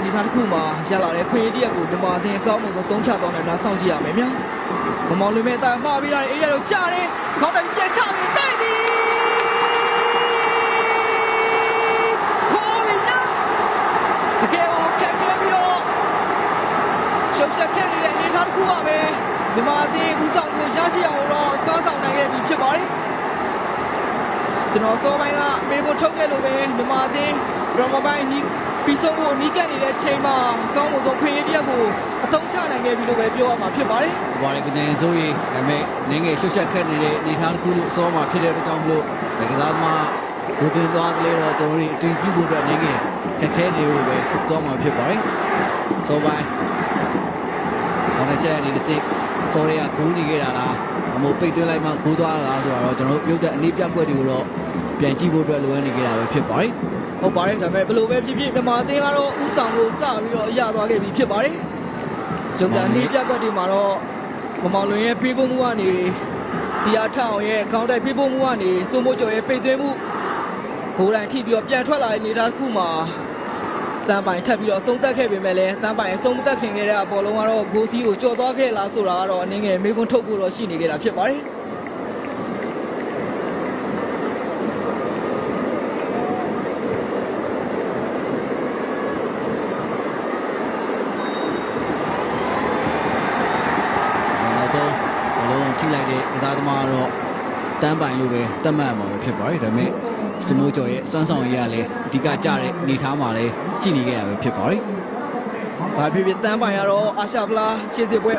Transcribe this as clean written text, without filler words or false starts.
နေထားတစ်ခုမှာရလာတဲ့ခွင့်ရတရက်ကိုမြန်မာအသင်းအကောင်းဆုံးသုံးချသွားနိုင်တာစောင့်ကြည့်ရမယ်ဗျာမမောင်လွင်မဲ့အတန်မှားပြီးတာအေးရတော့ကြားတယ်ခေါင်းတိုင်ပြန်ချပြီးတဲ့သည်ခေါ်ပြီးနော်တကယ်ကိုခက်ခဲပြီးတော့ရှုပ်ချက်ခဲ့နေတဲ့အနေထားတစ်ခုပါပဲမြန်မာအသင်းဦးဆောင်ကိုရရှိအောင်တော့စွမ်းဆောင်နိုင်ခဲ့ပြီဖြစ်ပါတယ်ကျွန်တော်စောပိုင်းကမေးဖို့ထုတ်ခဲ့လို့ပဲမြန်မာအသင်းရမပိုင်းနီးပြီးဆုံးဖို့နီးကပ်နေတဲ့ချိန်မှာကောင်းဆုံးခွင့်ရတရက်ကိုအသုံးချနိုင်ခဲ့ပြီလို့ပဲပြောရမှာဖြစ်ပါတယ်။ဘာလဲကနေဆိုရင်ဒါပေမဲ့နင်းငယ်ရှုပ်ချက်ခက်နေတဲ့အနေထားတစ်ခုလို့စောမှာဖြစ်တဲ့အတွက်ကြောင့်မလို့ဒီကစားသမားဘူတင်သွားတယ်လို့ကျွန်တော်တို့အတင်ပြုဖို့အတွက်နင်းငယ်ခက်ခဲနေလို့ပဲစောမှာဖြစ်ပါတယ်။စောပိုင်းဘာလဲချက်အနေနဲ့စောတွေကဂိုးနေခဲ့တာလားအမို့ပိတ်သွင်းလိုက်မှဂိုးသွားလားဆိုတော့ကျွန်တော်တို့ပြုတ်တဲ့အနည်းပြတ်ကွက်တွေကိုတော့ပြန်ကြည့်ဖို့အတွက်လိုအပ်နေကြတာပဲဖြစ်ပါတယ်။ဟုတ်ပါတယ်ဒါပေမဲ့ဘယ်လိုပဲဖြစ်ဖြစ်မြန်မာအသင်းကတော့ဥဆောင်ကိုစပြီးတော့ရသွားခဲ့ပြီဖြစ်ပါတယ်။ဂျုံကန်နီးပြတ်ကွက်ဒီမှာတော့မမောင်လွင်ရဲ့ပြေးဖို့မှုကနေတရားထအောင်ရဲ့ခေါင်းတိုက်ပြေးဖို့မှုကနေစိုးမိုးကျော်ရဲ့ပိတ်သွင်းမှုဘိုးတိုင်းထိပြီးတော့ပြန်ထွက်လာတဲ့နေသားတစ်ခုမှာတန်ပိုင်ထပ်ပြီးတော့အဆုံးသက်ခဲ့ပေမဲ့လည်းတန်ပိုင်အဆုံးမသက်ခင်ခဲ့တဲ့အပေါ်လုံးကတော့ဂိုးစီးကိုကြော်သွားခဲ့လားဆိုတာကတော့အနည်းငယ်မေးခွန်းထုတ်ဖို့တော့ရှိနေခဲ့တာဖြစ်ပါတယ်ထိလိုက်တဲ့ကစားသမားတော့တန်းပိုင်လို့ပဲတတ်မှတ်မှာပဲဖြစ်ပါတယ်ဒါပေမဲ့စမိုးကျော်ရဲ့စွမ်းဆောင်ရည်ကလည်းအဓိကကျတဲ့အနေထားမှာလည်းရှိနေခဲ့တာပဲဖြစ်ပါတယ်ဘာဖြစ်ဖြစ်တန်းပိုင်ကတော့အာရှဖလားရှေ့စစ်ပွဲ